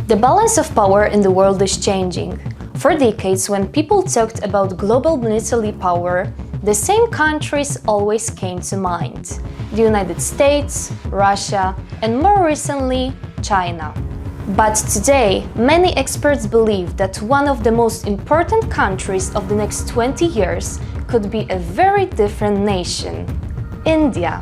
The balance of power in the world is changing. For decades, when people talked about global military power, the same countries always came to mind: the United States, Russia, and more recently, China. But today, many experts believe that one of the most important countries of the next 20 years could be a very different nation: India.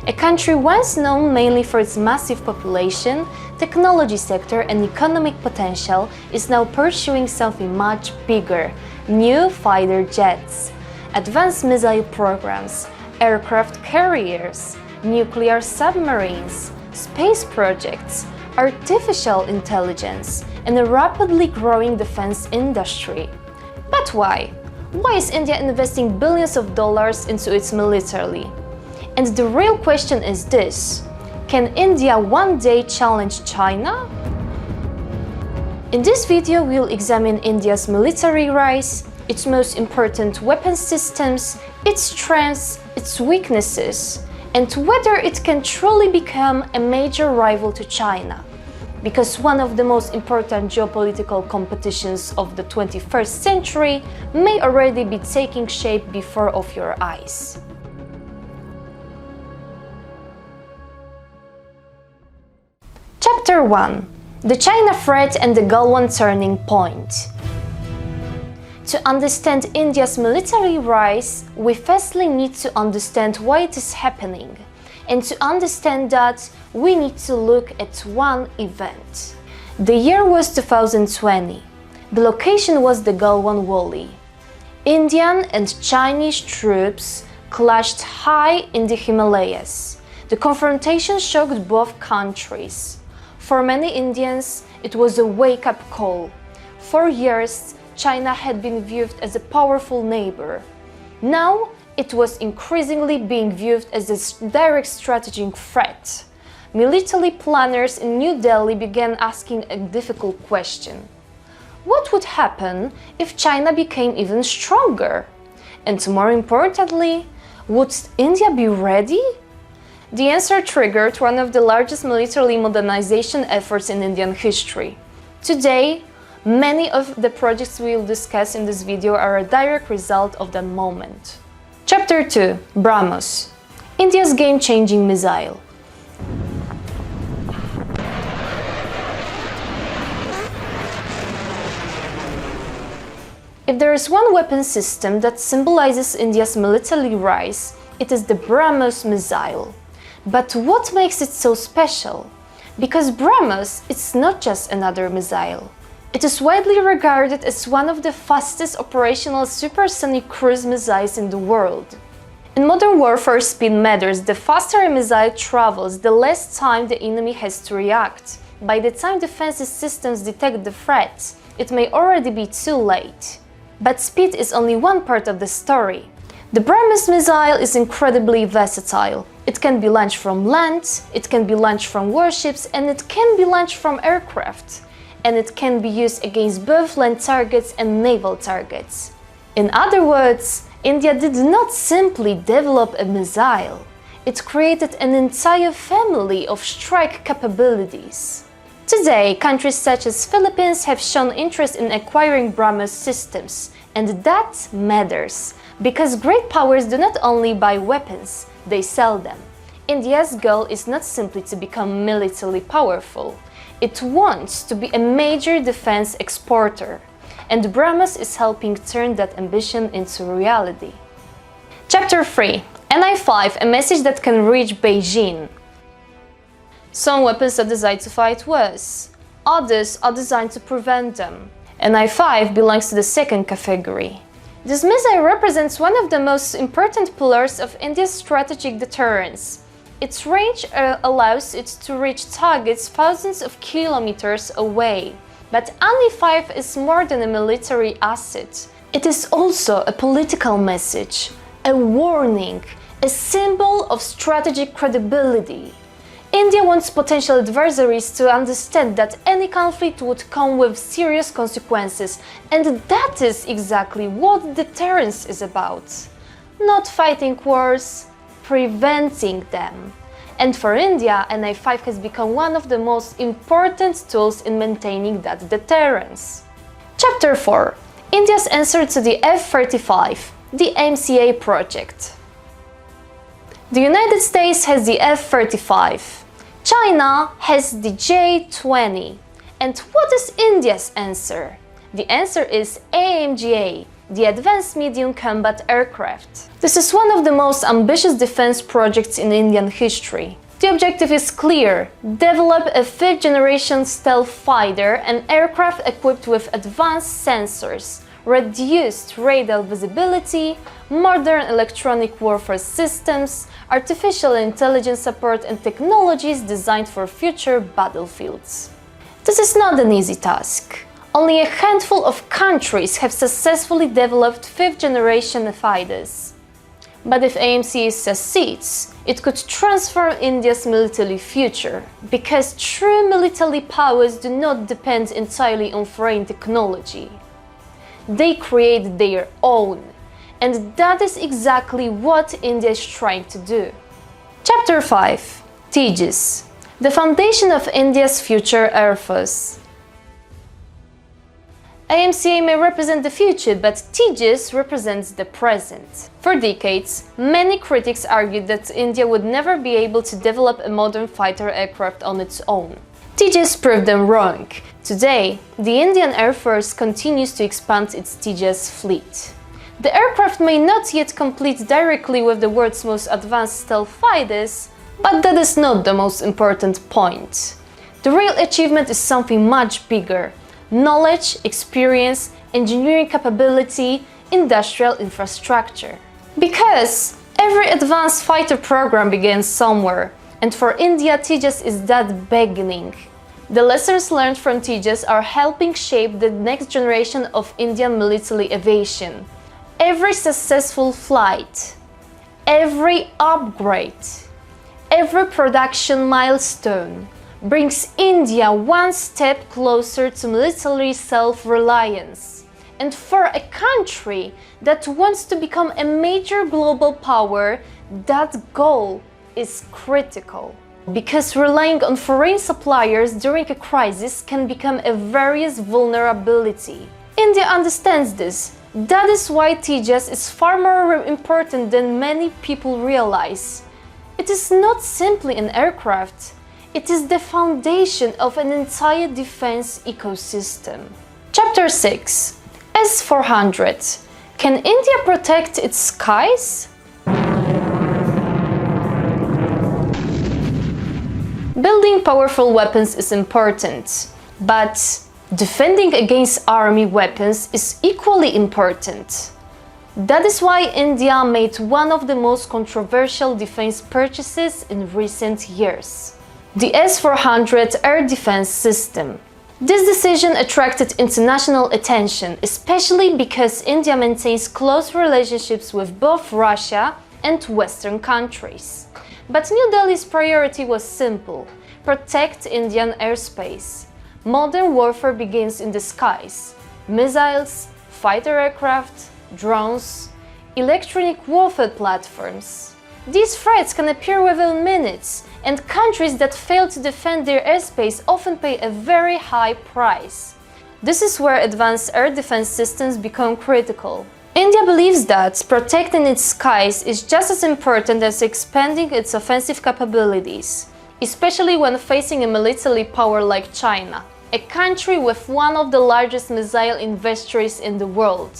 A country once known mainly for its massive population, technology sector and economic potential is now pursuing something much bigger: new fighter jets, advanced missile programs, aircraft carriers, nuclear submarines, space projects, artificial intelligence, and a rapidly growing defense industry. But why? Why is India investing billions of dollars into its military? And the real question is this: can India one day challenge China? In this video, we'll examine India's military rise, its most important weapon systems, its strengths, its weaknesses, and whether it can truly become a major rival to China. Because one of the most important geopolitical competitions of the 21st century may already be taking shape before of your eyes. Chapter 1: The China Threat and the Galwan Turning Point. To understand India's military rise, we firstly need to understand why it is happening. And to understand that, we need to look at one event. The year was 2020. The location was the Galwan Valley. Indian and Chinese troops clashed high in the Himalayas. The confrontation shocked both countries. For many Indians, it was a wake-up call. For years, China had been viewed as a powerful neighbor. Now, it was increasingly being viewed as a direct strategic threat. Military planners in New Delhi began asking a difficult question: what would happen if China became even stronger? And more importantly, would India be ready? The answer triggered one of the largest military modernization efforts in Indian history. Today, many of the projects we will discuss in this video are a direct result of that moment. Chapter 2: BrahMos, India's game-changing missile. If there is one weapon system that symbolizes India's military rise, it is the BrahMos missile. But what makes it so special? Because BrahMos is not just another missile. It is widely regarded as one of the fastest operational supersonic cruise missiles in the world. In modern warfare, speed matters. The faster a missile travels, the less time the enemy has to react. By the time defensive systems detect the threat, it may already be too late. But speed is only one part of the story. The BrahMos missile is incredibly versatile. It can be launched from land, it can be launched from warships, and it can be launched from aircraft. And it can be used against both land targets and naval targets. In other words, India did not simply develop a missile. It created an entire family of strike capabilities. Today, countries such as Philippines have shown interest in acquiring BrahMos systems, and that matters. Because great powers do not only buy weapons, they sell them. India's goal is not simply to become militarily powerful. It wants to be a major defense exporter. And BrahMos is helping turn that ambition into reality. Chapter 3: Agni-V, a message that can reach Beijing. Some weapons are designed to fight wars. Others are designed to prevent them. Agni-V belongs to the second category. This missile represents one of the most important pillars of India's strategic deterrence. Its range allows it to reach targets thousands of kilometers away. But Agni-V is more than a military asset. It is also a political message, a warning, a symbol of strategic credibility. India wants potential adversaries to understand that any conflict would come with serious consequences, and that is exactly what deterrence is about. Not fighting wars, preventing them. And for India, an A5 has become one of the most important tools in maintaining that deterrence. Chapter 4. India's answer to the F-35, the AMCA project. The United States has the F-35. China has the J-20. And what is India's answer? The answer is AMGA, the Advanced Medium Combat Aircraft. This is one of the most ambitious defense projects in Indian history. The objective is clear: develop a fifth-generation stealth fighter, an aircraft equipped with advanced sensors, reduced radar visibility, modern electronic warfare systems, artificial intelligence support, and technologies designed for future battlefields. This is not an easy task. Only a handful of countries have successfully developed fifth-generation fighters. But if AMCA succeeds, it could transform India's military future, because true military powers do not depend entirely on foreign technology. They create their own, and that is exactly what India is trying to do. Chapter 5. Tejas, the foundation of India's future Air Force. AMCA may represent the future, but Tejas represents the present. For decades, many critics argued that India would never be able to develop a modern fighter aircraft on its own. Tejas proved them wrong. Today, the Indian Air Force continues to expand its Tejas fleet. The aircraft may not yet compete directly with the world's most advanced stealth fighters, but that is not the most important point. The real achievement is something much bigger: knowledge, experience, engineering capability, industrial infrastructure. Because every advanced fighter program begins somewhere, and for India, Tejas is that beginning. The lessons learned from Tejas are helping shape the next generation of Indian military aviation. Every successful flight, every upgrade, every production milestone brings India one step closer to military self-reliance. And for a country that wants to become a major global power, that goal is critical. Because relying on foreign suppliers during a crisis can become a various vulnerability. India understands this. That is why Tejas is far more important than many people realize. It is not simply an aircraft. It is the foundation of an entire defense ecosystem. Chapter 6. S-400. Can India protect its skies? Building powerful weapons is important, but defending against army weapons is equally important. That is why India made one of the most controversial defense purchases in recent years: the S-400 air defense system. This decision attracted international attention, especially because India maintains close relationships with both Russia and Western countries. But New Delhi's priority was simple: protect Indian airspace. Modern warfare begins in the skies: missiles, fighter aircraft, drones, electronic warfare platforms. These threats can appear within minutes, and countries that fail to defend their airspace often pay a very high price. This is where advanced air defense systems become critical. India believes that protecting its skies is just as important as expanding its offensive capabilities, especially when facing a military power like China, a country with one of the largest missile industries in the world,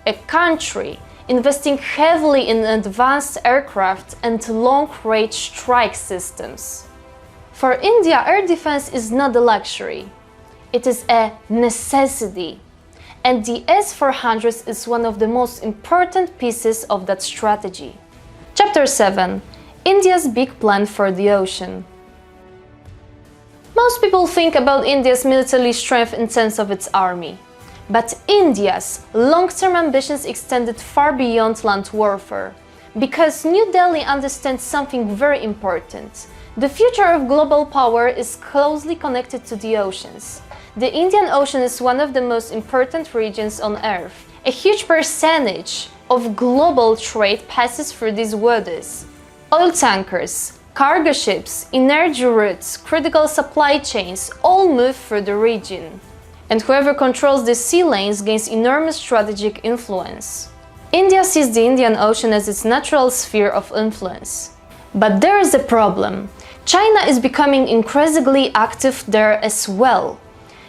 a country investing heavily in advanced aircraft and long-range strike systems. For India, air defense is not a luxury. It is a necessity. And the S-400 is one of the most important pieces of that strategy. Chapter 7. India's big plan for the ocean. Most people think about India's military strength in terms of its army. But India's long-term ambitions extended far beyond land warfare, because New Delhi understands something very important. The future of global power is closely connected to the oceans. The Indian Ocean is one of the most important regions on Earth. A huge percentage of global trade passes through these waters. Oil tankers, Cargo ships, energy routes, critical supply chains all move through the region. And whoever controls the sea lanes gains enormous strategic influence. India sees the Indian Ocean as its natural sphere of influence. But there is a problem. China is becoming increasingly active there as well.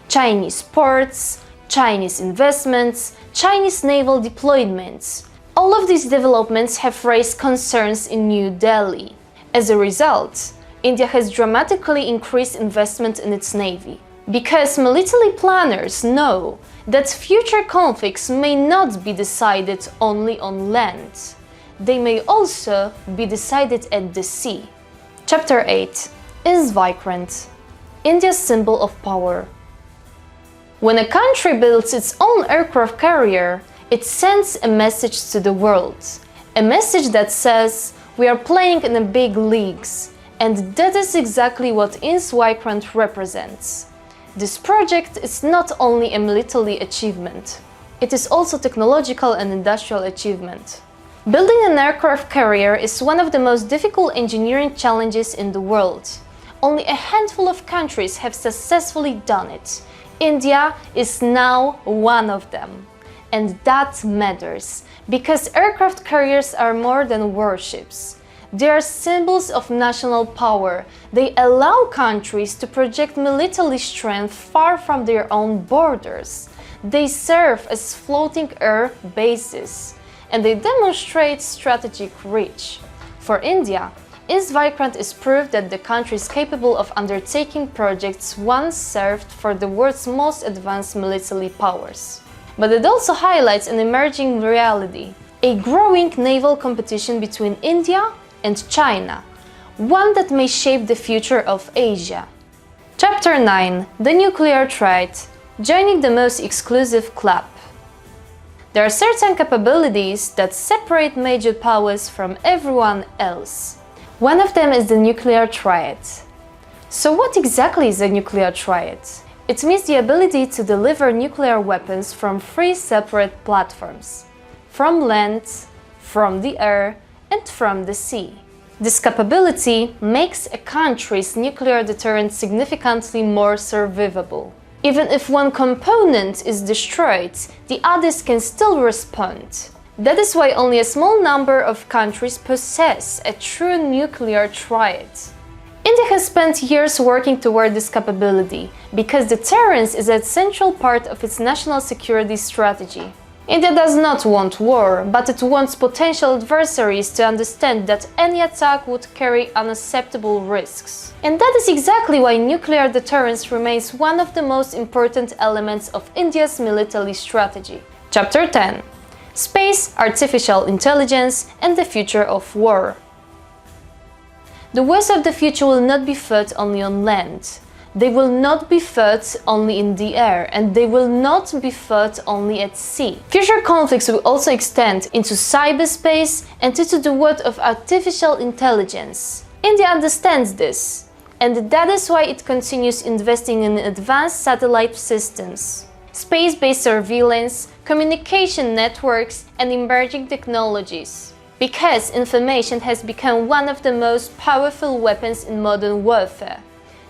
Chinese ports, Chinese investments, Chinese naval deployments. All of these developments have raised concerns in New Delhi. As a result, India has dramatically increased investment in its navy. Because military planners know that future conflicts may not be decided only on land. They may also be decided at the sea. Chapter 8 is Vikrant, India's symbol of power. When a country builds its own aircraft carrier, it sends a message to the world. A message that says, we are playing in the big leagues. And that is exactly what INS Vikrant represents. This project is not only a military achievement, it is also technological and industrial achievement. Building an aircraft carrier is one of the most difficult engineering challenges in the world. Only a handful of countries have successfully done it. India is now one of them. And that matters, because aircraft carriers are more than warships. They are symbols of national power. They allow countries to project military strength far from their own borders. They serve as floating air bases, and they demonstrate strategic reach. For India, INS Vikrant is proof that the country is capable of undertaking projects once served for the world's most advanced military powers. But it also highlights an emerging reality, a growing naval competition between India and China, one that may shape the future of Asia. Chapter 9 – The Nuclear Triad – Joining the most exclusive club. There are certain capabilities that separate major powers from everyone else. One of them is the nuclear triad. So what exactly is a nuclear triad? It means the ability to deliver nuclear weapons from 3 separate platforms: from land, from the air, and from the sea. This capability makes a country's nuclear deterrent significantly more survivable. Even if one component is destroyed, the others can still respond. That is why only a small number of countries possess a true nuclear triad. India has spent years working toward this capability, because deterrence is a central part of its national security strategy. India does not want war, but it wants potential adversaries to understand that any attack would carry unacceptable risks. And that is exactly why nuclear deterrence remains one of the most important elements of India's military strategy. Chapter 10 – Space, Artificial Intelligence and the Future of War. The wars of the future will not be fought only on land. They will not be fought only in the air, and they will not be fought only at sea. Future conflicts will also extend into cyberspace and into the world of artificial intelligence. India understands this, and that is why it continues investing in advanced satellite systems, space-based surveillance, communication networks, and emerging technologies. Because information has become one of the most powerful weapons in modern warfare.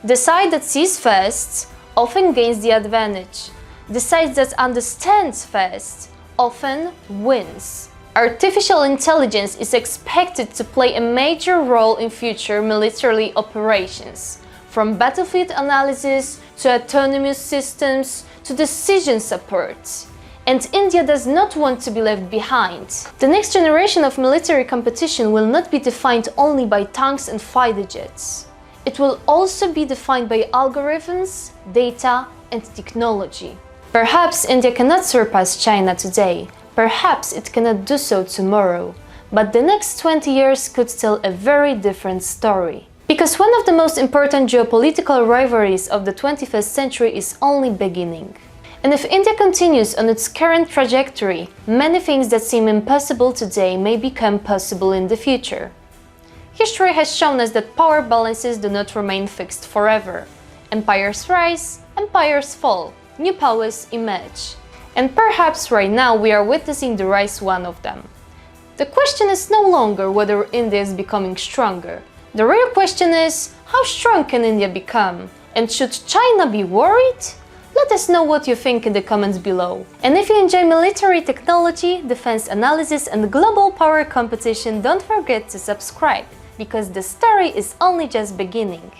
The side that sees first often gains the advantage. The side that understands first often wins. Artificial intelligence is expected to play a major role in future military operations, from battlefield analysis to autonomous systems to decision support. And India does not want to be left behind. The next generation of military competition will not be defined only by tanks and fighter jets. It will also be defined by algorithms, data, and technology. Perhaps India cannot surpass China today. Perhaps it cannot do so tomorrow. But the next 20 years could tell a very different story. Because one of the most important geopolitical rivalries of the 21st century is only beginning. And if India continues on its current trajectory, many things that seem impossible today may become possible in the future. History has shown us that power balances do not remain fixed forever. Empires rise, empires fall, new powers emerge. And perhaps right now we are witnessing the rise of one of them. The question is no longer whether India is becoming stronger. The real question is, how strong can India become? And should China be worried? Let us know what you think in the comments below. And if you enjoy military technology, defense analysis and global power competition, don't forget to subscribe, because the story is only just beginning.